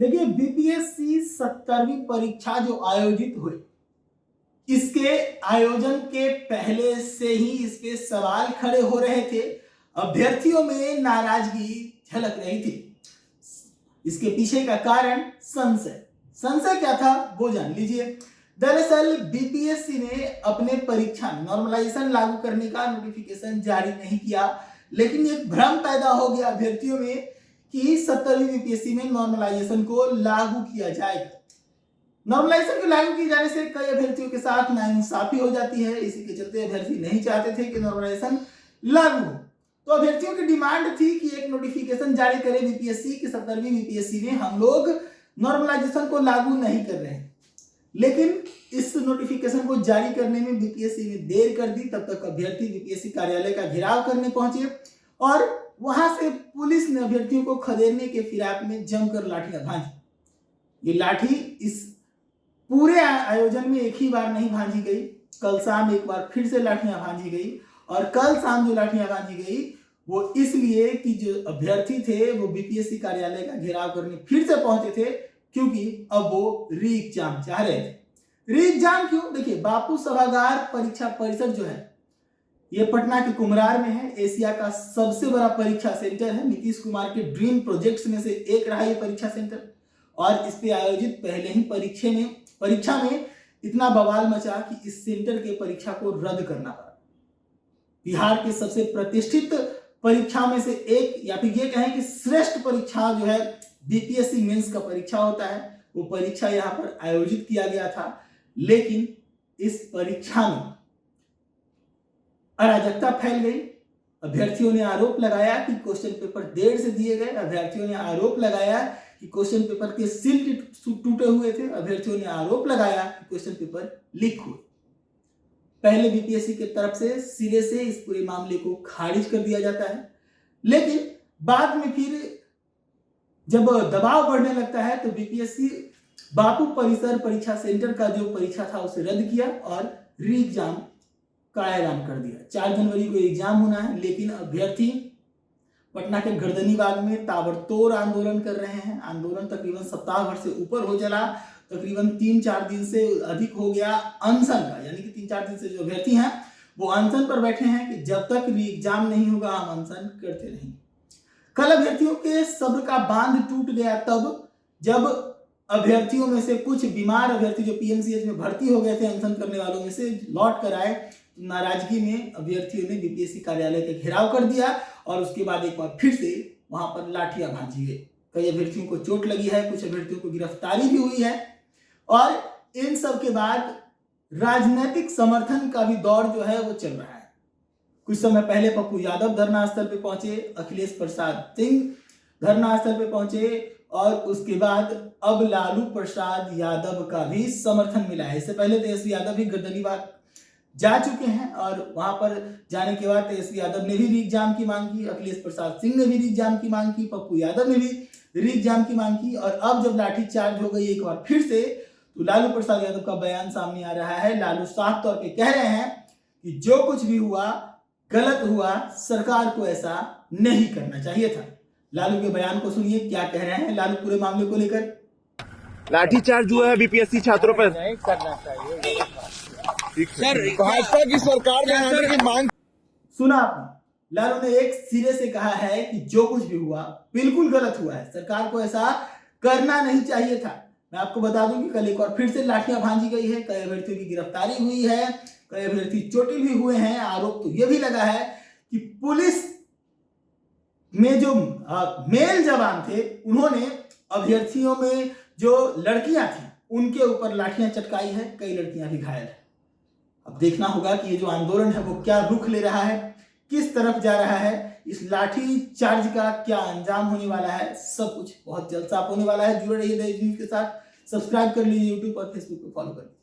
देखिए, बीपीएससी 70वीं परीक्षा जो आयोजित हुई, इसके आयोजन के पहले से ही इस पे सवाल खड़े हो रहे थे। अभ्यर्थियों में नाराजगी झलक रही थी। इसके पीछे का कारण संशय क्या था वो जान लीजिए। दरअसल बीपीएससी ने अपने परीक्षा में नॉर्मलाइजेशन लागू करने का नोटिफिकेशन जारी नहीं किया, लेकिन एक भ्रम पैदा हो गया अभ्यर्थियों में कि 70वीं बीपीएससी में नॉर्मलाइजेशन को लागू किया जाएगा। नॉर्मलाइजेशन को लागू किए जाने से कई अभ्यर्थियों के साथ नाइंसाफी हो जाती है। इसी के चलते अभ्यर्थी नहीं चाहते थे कि नॉर्मलाइजेशन लागू हो। तो अभ्यर्थियों की डिमांड थी कि एक नोटिफिकेशन जारी करे बीपीएससी कि 70वीं बीपीएससी में हम लोग नॉर्मलाइजेशन को लागू नहीं कर रहे हैं। लेकिन इस नोटिफिकेशन को जारी करने में बीपीएससी ने देर कर दी। तब तक अभ्यर्थी बीपीएससी कार्यालय का घेराव करने पहुंचे और वहां से पुलिस ने अभ्यर्थियों को खदेड़ने के फिराक में जमकर लाठियां भांजी। ये लाठी इस पूरे आयोजन में एक ही बार नहीं भांजी गई, कल शाम एक बार फिर से लाठियां भांजी गई। और कल शाम जो लाठियां भांजी गई वो इसलिए कि जो अभ्यर्थी थे वो बीपीएससी कार्यालय का घेराव करने फिर से पहुंचे थे, क्योंकि अब वो री एग्जाम चाह रहे थे। री एग्जाम क्यों? देखिए, बापू सभागार परीक्षा परिसर जो है ये पटना के कुम्हरार में है। एशिया का सबसे बड़ा परीक्षा सेंटर है। नीतीश कुमार के ड्रीम प्रोजेक्ट्स में से एक रहा ये परीक्षा सेंटर। और इस पे आयोजित पहले ही परीक्षा में इतना बवाल मचा कि इस सेंटर के परीक्षा को रद्द करना पड़ा। बिहार के सबसे प्रतिष्ठित परीक्षा में से एक, या फिर ये कहें कि श्रेष्ठ परीक्षा जो है बीपीएससी मेंस का परीक्षा होता है, वो परीक्षा यहाँ पर आयोजित किया गया था। लेकिन इस परीक्षा में अराजकता फैल गई। अभ्यर्थियों ने आरोप लगाया कि क्वेश्चन पेपर देर से दिए गए। अभ्यर्थियों ने आरोप लगाया कि क्वेश्चन पेपर के सील टूटे हुए थे। अभ्यर्थियों ने आरोप लगाया कि क्वेश्चन पेपर लीक हुए। पहले बीपीएससी की तरफ से सिरे से इस पूरे मामले को खारिज कर दिया जाता है, लेकिन बाद में फिर जब दबाव बढ़ने लगता है तो बीपीएससी बापू परिसर परीक्षा सेंटर का जो परीक्षा था उसे रद्द किया और री एग्जाम का ऐलान कर दिया। 4 जनवरी को एग्जाम होना है, लेकिन अभ्यर्थी पटना के गर्दनीबाग में ताबड़तोड़ आंदोलन कर रहे हैं। आंदोलन तकरीबन सप्ताह भर से ऊपर हो चला। तकरीबन 3-4 दिन से अधिक हो गया अनशन का, यानी कि 3-4 दिन से जो अभ्यर्थी हैं वो अनशन पर बैठे हैं कि जब तक री एग्जाम नहीं होगा हम अनशन करते रहेंगे। कल अभ्यर्थियों के सब्र का बांध टूट गया तब जब अभ्यर्थियों में से कुछ बीमार अभ्यर्थी जो पीएमसीएच में भर्ती हो गए थे अनशन करने वालों में से लौट कर आए। नाराजगी में अभ्यर्थियों ने बीपीएससी कार्यालय का घेराव कर दिया और उसके बाद एक बार फिर से वहां पर लाठियां भांजी गई। कई अभ्यर्थियों को चोट लगी है, कुछ अभ्यर्थियों को गिरफ्तारी भी हुई है। और इन सब के बाद राजनीतिक समर्थन का भी दौर जो है वो चल रहा है। कुछ समय पहले पप्पू यादव धरना स्थल पे पहुंचे, अखिलेश प्रसाद सिंह धरना स्थल पे पहुंचे और उसके बाद अब लालू प्रसाद यादव का भी समर्थन मिला है। इससे पहले तेजस्वी यादव भी गर्दनीबाग जा चुके हैं और वहां पर जाने के बाद तेजस्वी यादव ने भी री एग्जाम की मांग की, अखिलेश प्रसाद सिंह ने भी री एग्जाम की मांग की, पप्पू यादव ने भी री एग्जाम की मांग की। और अब जब लाठीचार्ज हो गई एक बार फिर से, तो लालू प्रसाद यादव का बयान सामने आ रहा है। लालू साफ तौर पे कह रहे हैं कि जो कुछ भी हुआ गलत हुआ, सरकार को ऐसा नहीं करना चाहिए था। लालू के बयान को सुनिए, क्या कह रहे हैं लालू पूरे मामले को लेकर। लाठीचार्ज हुआ है बीपीएससी छात्रों पर, नहीं करना चाहिए सर भाजपा की सरकार ने आने की मांग। सुना आपने, लालू ने एक सिरे से कहा है कि जो कुछ भी हुआ बिल्कुल गलत हुआ है, सरकार को ऐसा करना नहीं चाहिए था। मैं आपको बता दूं कि कल एक और फिर से लाठियां भांजी गई है। कई अभ्यर्थियों की गिरफ्तारी हुई है, कई अभ्यर्थी चोटिल भी हुए हैं। आरोप तो यह भी लगा है कि पुलिस में जो मेल जवान थे उन्होंने अभ्यर्थियों में जो लड़कियां थी उनके ऊपर लाठियां चटकाई है। कई लड़कियां भी घायल है। अब देखना होगा कि ये जो आंदोलन है वो क्या रुख ले रहा है, किस तरफ जा रहा है, इस लाठी चार्ज का क्या अंजाम होने वाला है। सब कुछ बहुत जल्द साफ होने वाला है। जुड़े रहिए देश न्यूज के साथ। सब्सक्राइब कर लीजिए यूट्यूब और फेसबुक पे फॉलो कर लीजिए।